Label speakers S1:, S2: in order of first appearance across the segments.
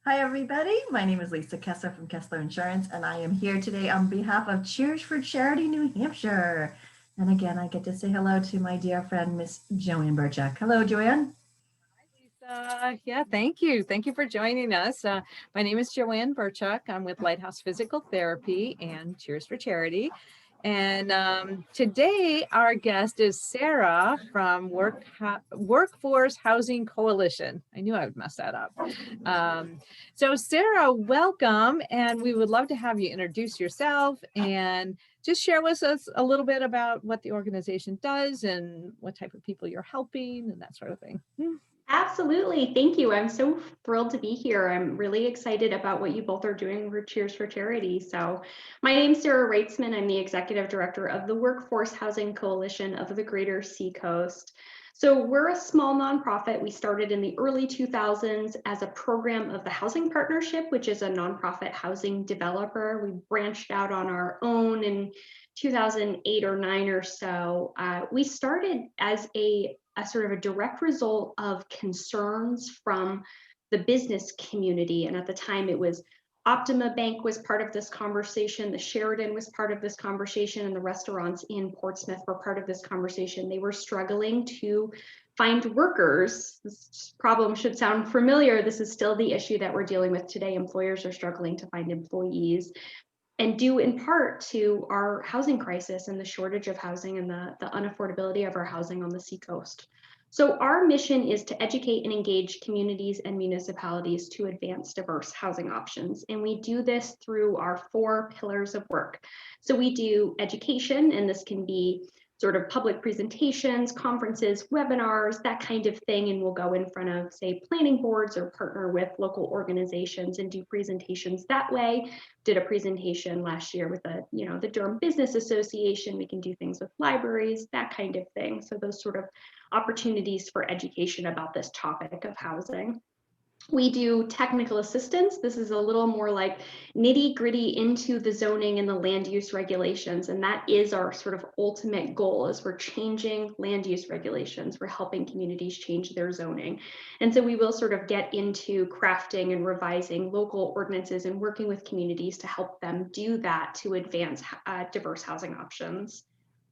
S1: Hi, everybody. My name is Lisa Kessler from Kessler Insurance, and I am here today on behalf of Cheers for Charity New Hampshire. And again, I get to say hello to my dear friend, Miss Joanne Burchak. Hello, Joanne.
S2: Yeah, thank you. Thank you for joining us. My name is Joanne Burchuk. I'm with Lighthouse Physical Therapy and Cheers for Charity. And today our guest is Sarah from Workforce Housing Coalition. I knew I would mess that up. So Sarah, welcome. And we would love to have you introduce yourself and just share with us a little bit about what the organization does and what type of people you're helping and that sort of thing.
S3: Absolutely. Thank you. I'm so thrilled to be here. I'm really excited about what you both are doing for Cheers for Charity. So my name is Sarah Wrightsman. I'm the executive director of the Workforce Housing Coalition of the Greater Seacoast. So we're a small nonprofit. We started in the early 2000s as a program of the Housing Partnership, which is a nonprofit housing developer. We branched out on our own in 2008 or 9 or so. We started as a sort of a direct result of concerns from the business community. And at the time it was Optima Bank was part of this conversation, the Sheridan was part of this conversation, and the restaurants in Portsmouth were part of this conversation. They were struggling to find workers. This problem should sound familiar. This is still the issue that we're dealing with today. Employers are struggling to find employees, and due in part to our housing crisis and the shortage of housing and the unaffordability of our housing on the Seacoast. So our mission is to educate and engage communities and municipalities to advance diverse housing options. And we do this through our 4 pillars of work. So we do education, and this can be sort of public presentations, conferences, webinars, that kind of thing. And we'll go in front of, say, planning boards or partner with local organizations and do presentations that way. Did a presentation last year with the Durham Business Association. We can do things with libraries, that kind of thing. So those sort of opportunities for education about this topic of housing. We do technical assistance. This is a little more like nitty gritty into the zoning and the land use regulations. And that is our sort of ultimate goal, is we're changing land use regulations. We're helping communities change their zoning. And so we will sort of get into crafting and revising local ordinances and working with communities to help them do that to advance diverse housing options.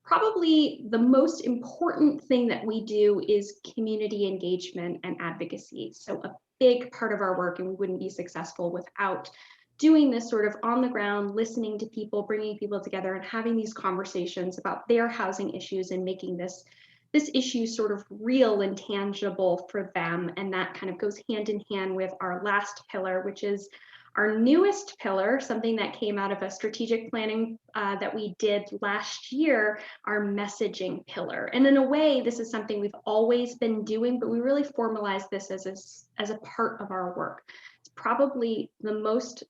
S3: Probably the most important thing that we do is community engagement and advocacy. So a big part of our work, and we wouldn't be successful without doing this sort of on the ground, listening to people, bringing people together and having these conversations about their housing issues and making this issue sort of real and tangible for them. And that kind of goes hand in hand with our last pillar, which is our newest pillar, something that came out of a strategic planning that we did last year, our messaging pillar. And in a way, this is something we've always been doing, but we really formalized this as a part of our work. It's probably the most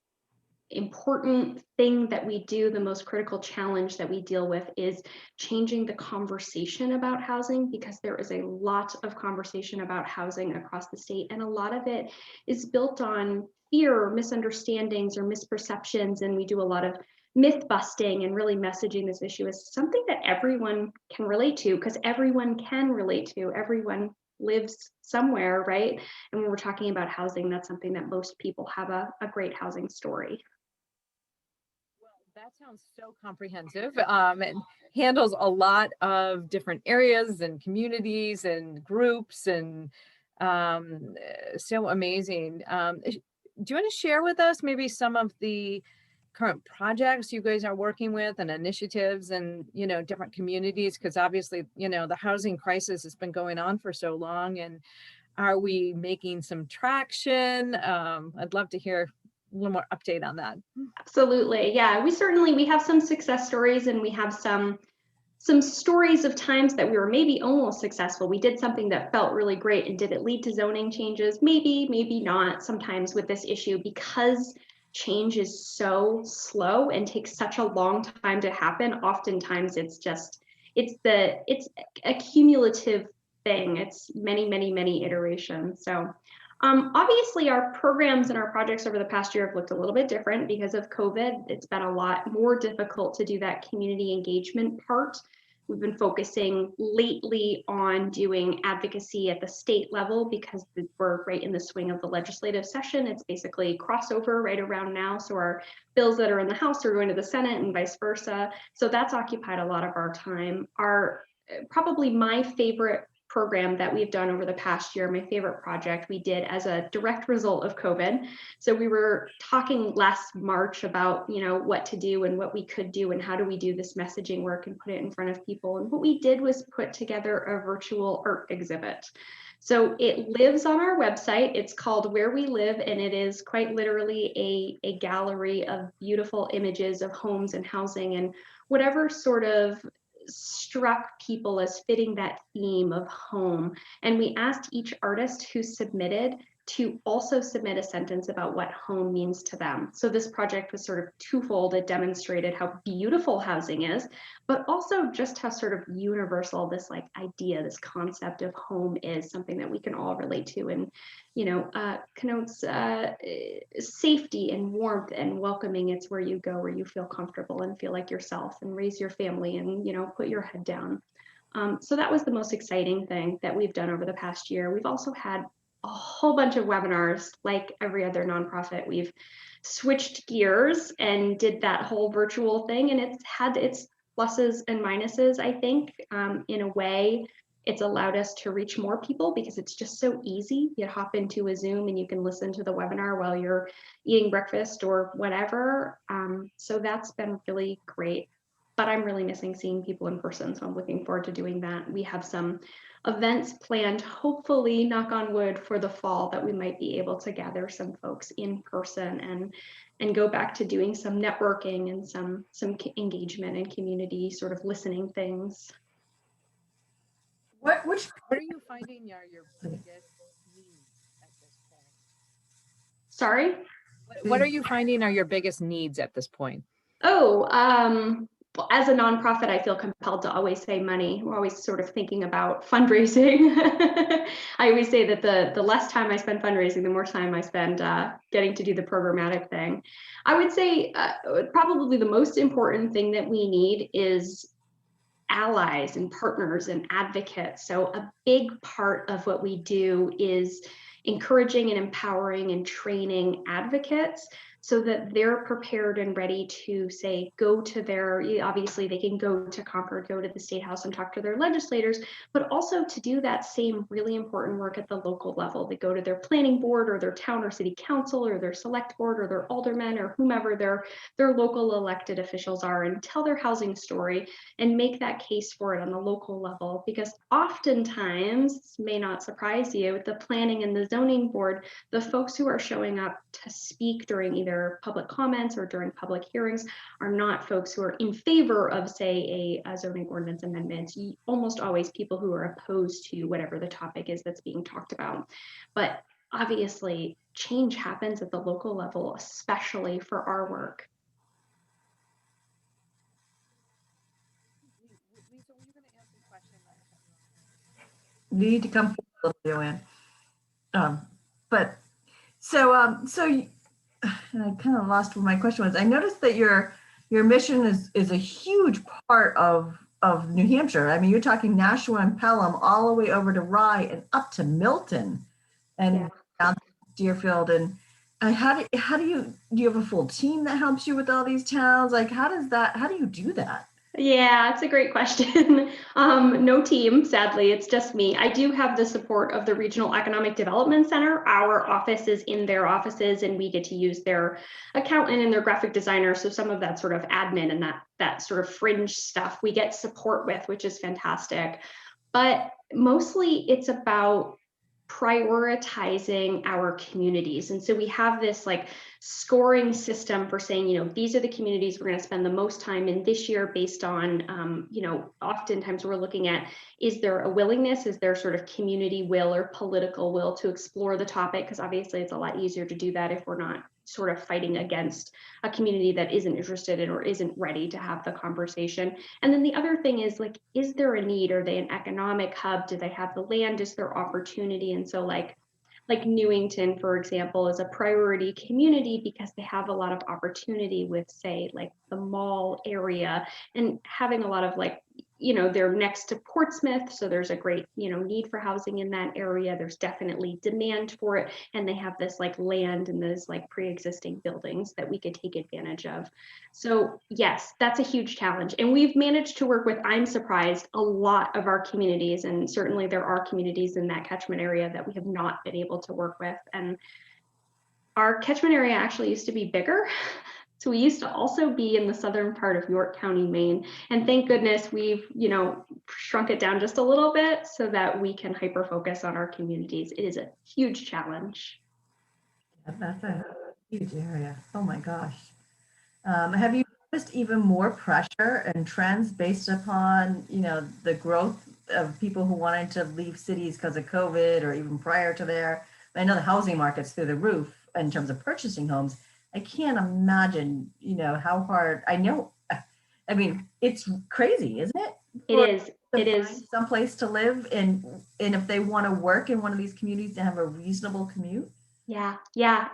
S3: important thing that we do, the most critical challenge that we deal with, is changing the conversation about housing, because there is a lot of conversation about housing across the state, and a lot of it is built on fear or misunderstandings or misperceptions. And we do a lot of myth busting and really messaging this issue as something that everyone can relate to, because everyone can relate to, everyone lives somewhere, right? And when we're talking about housing, that's something that most people have a great housing story.
S2: That sounds so comprehensive and handles a lot of different areas and communities and groups, and so amazing. Do you want to share with us maybe some of the current projects you guys are working with and initiatives and, different communities? Because obviously, the housing crisis has been going on for so long, and are we making some traction? I'd love to hear a little more update on that.
S3: Absolutely. Yeah, we have some success stories, and we have some stories of times that we were maybe almost successful. We did something that felt really great, and did it lead to zoning changes? Maybe, maybe not. Sometimes with this issue, because change is so slow and takes such a long time to happen, oftentimes it's a cumulative thing. It's many, many, many iterations. So obviously, our programs and our projects over the past year have looked a little bit different because of COVID. It's been a lot more difficult to do that community engagement part. We've been focusing lately on doing advocacy at the state level because we're right in the swing of the legislative session. It's basically crossover right around now. So our bills that are in the House are going to the Senate and vice versa. So that's occupied a lot of our time. Probably my favorite program that we've done over the past year, my favorite project we did as a direct result of COVID. So we were talking last March about, what to do and what we could do and how do we do this messaging work and put it in front of people. And what we did was put together a virtual art exhibit. So it lives on our website. It's called Where We Live, and it is quite literally a gallery of beautiful images of homes and housing and whatever sort of struck people as fitting that theme of home. And we asked each artist who submitted to also submit a sentence about what home means to them. So this project was sort of twofold. It demonstrated how beautiful housing is, but also just how sort of universal this idea, this concept of home is, something that we can all relate to, and connotes safety and warmth and welcoming. It's where you go, where you feel comfortable and feel like yourself and raise your family and put your head down. So that was the most exciting thing that we've done over the past year. We've also had a whole bunch of webinars. Like every other nonprofit, we've switched gears and did that whole virtual thing, and it's had its pluses and minuses. I think in a way it's allowed us to reach more people because it's just so easy. You hop into a Zoom and you can listen to the webinar while you're eating breakfast or whatever. So that's been really great. But I'm really missing seeing people in person, so I'm looking forward to doing that. We have some events planned, hopefully, knock on wood, for the fall, that we might be able to gather some folks in person and go back to doing some networking and some engagement and community sort of listening things.
S2: What are you finding are your biggest needs at this point?
S3: Sorry?
S2: What are you finding are your biggest needs at this point?
S3: Oh, as a nonprofit, I feel compelled to always say money. We're always sort of thinking about fundraising. I always say that the less time I spend fundraising, the more time I spend getting to do the programmatic thing. I would say probably the most important thing that we need is allies and partners and advocates. So a big part of what we do is encouraging and empowering and training advocates so that they're prepared and ready to go to obviously they can go to Concord, go to the State House and talk to their legislators, but also to do that same really important work at the local level. They go to their planning board or their town or city council or their select board or their aldermen or whomever their local elected officials are, and tell their housing story and make that case for it on the local level. Because oftentimes, this may not surprise you, the planning and the zoning board, the folks who are showing up to speak during either public comments or during public hearings are not folks who are in favor of, say, a zoning ordinance amendment. It's almost always people who are opposed to whatever the topic is that's being talked about. But obviously, change happens at the local level, especially for our work.
S2: Lisa, were you going to ask a question?
S1: You need to come forward, Joanne. But so and I kind of lost what my question was. I noticed that your mission is a huge part of New Hampshire. I mean, you're talking Nashua and Pelham all the way over to Rye and up to Milton and down to Deerfield. And how do you have a full team that helps you with all these towns? Like, how do you do that?
S3: Yeah, it's a great question. No team, sadly, it's just me. I do have the support of the Regional Economic Development Center. Our office is in their offices and we get to use their accountant and their graphic designer. So some of that sort of admin and that sort of fringe stuff we get support with, which is fantastic. But mostly it's about prioritizing our communities. And so we have this scoring system for saying, these are the communities we're going to spend the most time in this year based on, oftentimes we're looking at, is there a willingness, is there sort of community will or political will to explore the topic? Because obviously it's a lot easier to do that if we're not sort of fighting against a community that isn't interested in or isn't ready to have the conversation. And then the other thing is is there a need? Are they an economic hub? Do they have the land? Is there opportunity? And so like Newington, for example, is a priority community because they have a lot of opportunity with, say, the mall area and having a lot of they're next to Portsmouth, so there's a great, need for housing in that area. There's definitely demand for it, and they have this like land and those like pre-existing buildings that we could take advantage of. So yes, that's a huge challenge, and we've managed to work with, I'm surprised, a lot of our communities, and certainly there are communities in that catchment area that we have not been able to work with. And our catchment area actually used to be bigger. So we used to also be in the southern part of York County, Maine. And thank goodness we've, shrunk it down just a little bit so that we can hyper focus on our communities. It is a huge challenge.
S1: Yeah, that's a huge area. Oh my gosh. Have you noticed even more pressure and trends based upon, the growth of people who wanted to leave cities because of COVID or even prior to there? I know the housing market's through the roof in terms of purchasing homes. I can't imagine, how hard. I mean, it's crazy, isn't it?
S3: It is.
S1: Some place to live, and if they want to work in one of these communities, to have a reasonable commute.
S3: Yeah,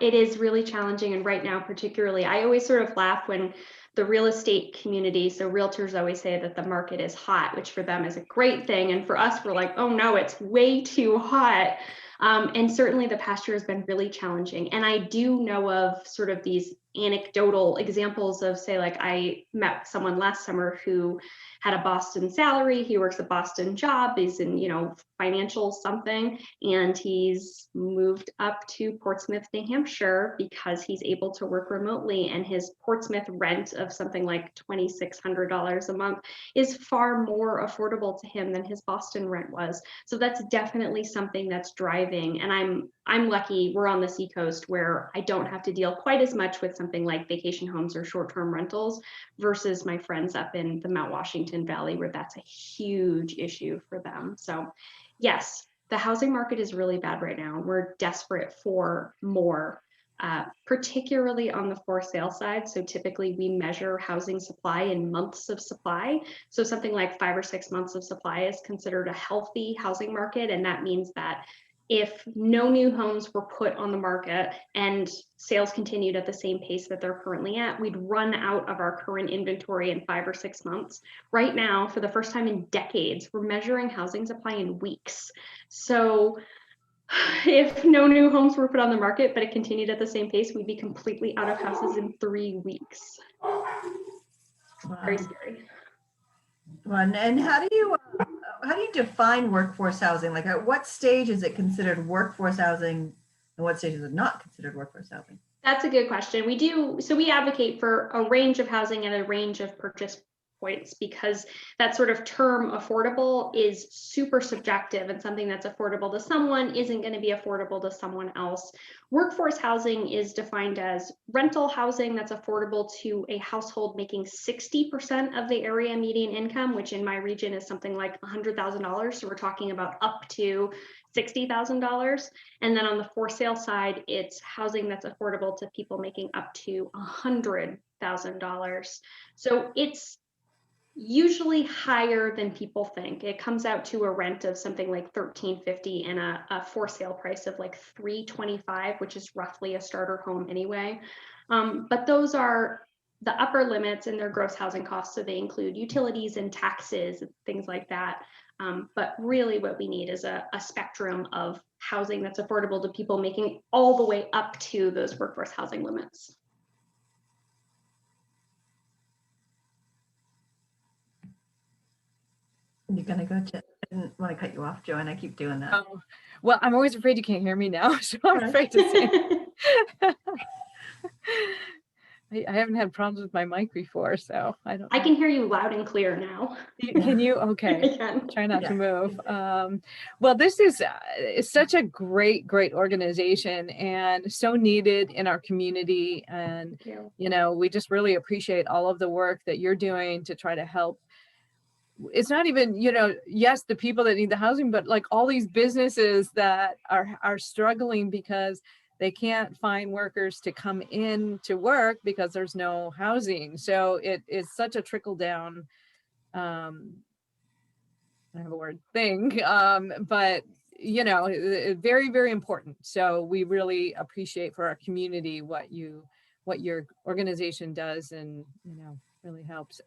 S3: it is really challenging. And right now, particularly, I always sort of laugh when the real estate community, so realtors always say that the market is hot, which for them is a great thing. And for us, we're like, oh no, it's way too hot. And certainly the past year has been really challenging. And I do know of sort of these anecdotal examples of, say, like I met someone last summer who had a Boston salary. He works a Boston job. He's in, financial something, and he's moved up to Portsmouth, New Hampshire, because he's able to work remotely, and his Portsmouth rent of something like $2,600 a month is far more affordable to him than his Boston rent was. So that's definitely something that's driving. And I'm lucky we're on the Seacoast, where I don't have to deal quite as much with something like vacation homes or short-term rentals versus my friends up in the Mount Washington Valley, where that's a huge issue for them. So yes, the housing market is really bad right now. We're desperate for more, particularly on the for sale side. So typically we measure housing supply in months of supply. So something like 5 or 6 months of supply is considered a healthy housing market. And that means that if no new homes were put on the market and sales continued at the same pace that they're currently at, we'd run out of our current inventory in 5 or 6 months. Right now, for the first time in decades, we're measuring housing supply in weeks. So if no new homes were put on the market, but it continued at the same pace, we'd be completely out of houses in 3 weeks.
S1: Wow.
S3: Very scary.
S1: Well, and how do you define workforce housing? Like, at what stage is it considered workforce housing, and what stage is it not considered workforce housing?
S3: That's a good question. We advocate for a range of housing and a range of purchase points, because that sort of term affordable is super subjective, and something that's affordable to someone isn't going to be affordable to someone else. Workforce housing is defined as rental housing that's affordable to a household making 60% of the area median income, which in my region is something like $100,000. So we're talking about up to $60,000. And then on the for sale side, it's housing that's affordable to people making up to $100,000. So it's usually higher than people think. It comes out to a rent of something like $1,350 and a for sale price of like $325, which is roughly a starter home anyway. But those are the upper limits in their gross housing costs. So they include utilities and taxes and things like that. But really what we need is a spectrum of housing that's affordable to people making all the way up to those workforce housing limits.
S1: You're gonna go to, I didn't want to cut you off, Joanne. I keep doing that.
S2: Oh, well, I'm always afraid you can't hear me now, so I'm afraid to say. I haven't had problems with my mic before, so I don't know.
S3: I can hear you loud and clear now.
S2: Can you? Okay.
S3: I can.
S2: Try not to move. Well, this is such a great organization, and so needed in our community. And, we just really appreciate all of the work that you're doing to try to help. It's not even, yes, the people that need the housing, but like all these businesses that are struggling because they can't find workers to come in to work because there's no housing. So it is such a trickle down, I have a word thing, but very, very important. So we really appreciate for our community what your organization does, and really helps.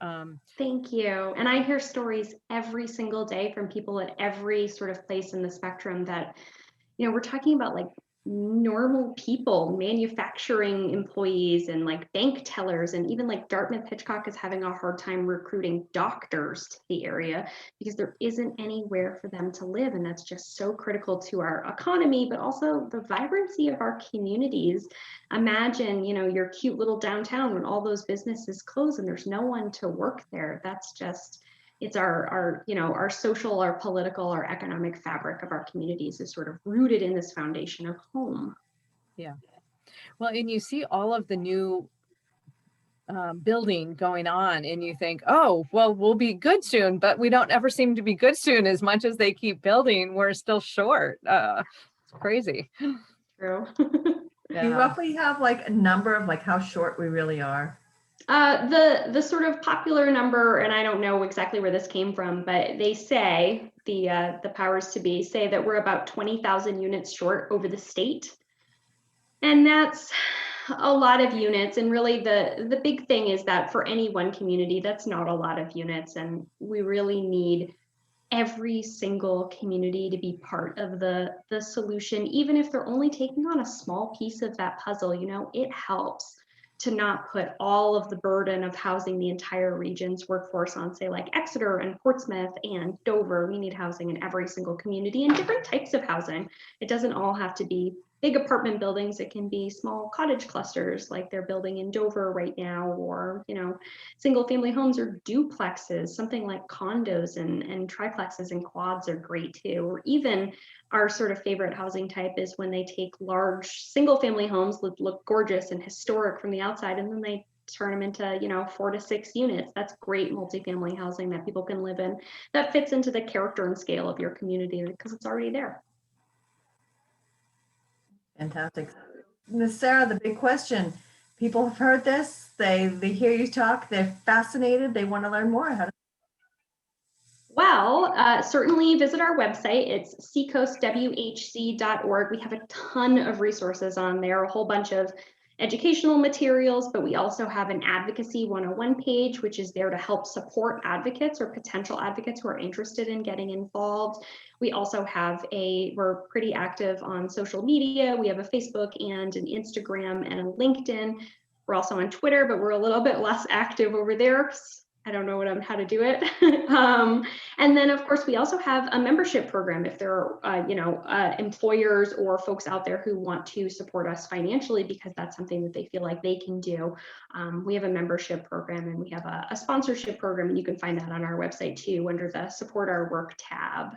S3: Thank you. And I hear stories every single day from people at every sort of place in the spectrum that, we're talking about like normal people, manufacturing employees and like bank tellers, and even like Dartmouth Hitchcock is having a hard time recruiting doctors to the area because there isn't anywhere for them to live. And that's just so critical to our economy, but also the vibrancy of our communities. Imagine, your cute little downtown when all those businesses close and there's no one to work there. That's just, it's our social, our political, our economic fabric of our communities is sort of rooted in this foundation of home.
S2: Yeah. Well, and you see all of the new building going on and you think, oh, well, we'll be good soon, but we don't ever seem to be good soon. As much as they keep building, we're still short. It's crazy.
S3: True.
S1: You roughly have like a number of like how short we really are.
S3: The sort of popular number, and I don't know exactly where this came from, but they say the powers to be say that we're about 20,000 units short over the state. And that's a lot of units. And really the big thing is that for any one community, that's not a lot of units. And we really need every single community to be part of the solution, even if they're only taking on a small piece of that puzzle. It helps to not put all of the burden of housing the entire region's workforce on, say, like Exeter and Portsmouth and Dover. We need housing in every single community and different types of housing. It doesn't all have to be big apartment buildings. It can be small cottage clusters like they're building in Dover right now, or, single family homes or duplexes, something like condos and triplexes and quads are great too. Or even our sort of favorite housing type is when they take large single family homes that look gorgeous and historic from the outside, and then they turn them into 4 to 6 units. That's great multifamily housing that people can live in, that fits into the character and scale of your community because it's already there.
S1: Fantastic. Miss Sarah, the big question. People have heard this, they hear you talk, they're fascinated, they want to learn more.
S3: Well, certainly visit our website. It's seacoastwhc.org. We have a ton of resources on there, a whole bunch of educational materials, but we also have an advocacy 101 page, which is there to help support advocates or potential advocates who are interested in getting involved. We also have we're pretty active on social media. We have a Facebook and an Instagram and a LinkedIn. We're also on Twitter, but we're a little bit less active over there. I don't know how to do it. And then, of course, we also have a membership program if there are, employers or folks out there who want to support us financially because that's something that they feel like they can do. We have a membership program and we have a sponsorship program, and you can find that on our website too under the Support Our Work tab.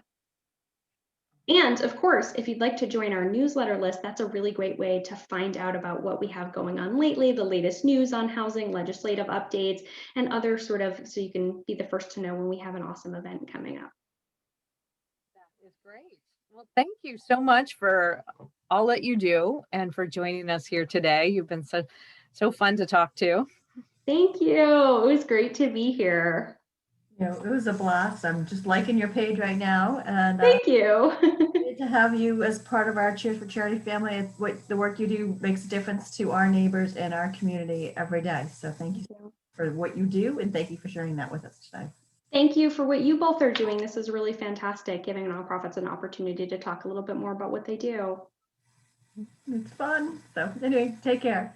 S3: And of course, if you'd like to join our newsletter list, that's a really great way to find out about what we have going on lately, the latest news on housing, legislative updates, and other so you can be the first to know when we have an awesome event coming up.
S2: That is great. Well, thank you so much for all that you do and for joining us here today. You've been so fun to talk to.
S3: Thank you. It was great to be here.
S1: It was a blast. I'm just liking your page right now, and
S3: thank you.
S1: Great to have you as part of our Cheers for Charity family. What the work you do makes a difference to our neighbors and our community every day. So thank you for what you do, and thank you for sharing that with us today.
S3: Thank you for what you both are doing. This is really fantastic, giving nonprofits an opportunity to talk a little bit more about what they do.
S1: It's fun. So anyway, take care.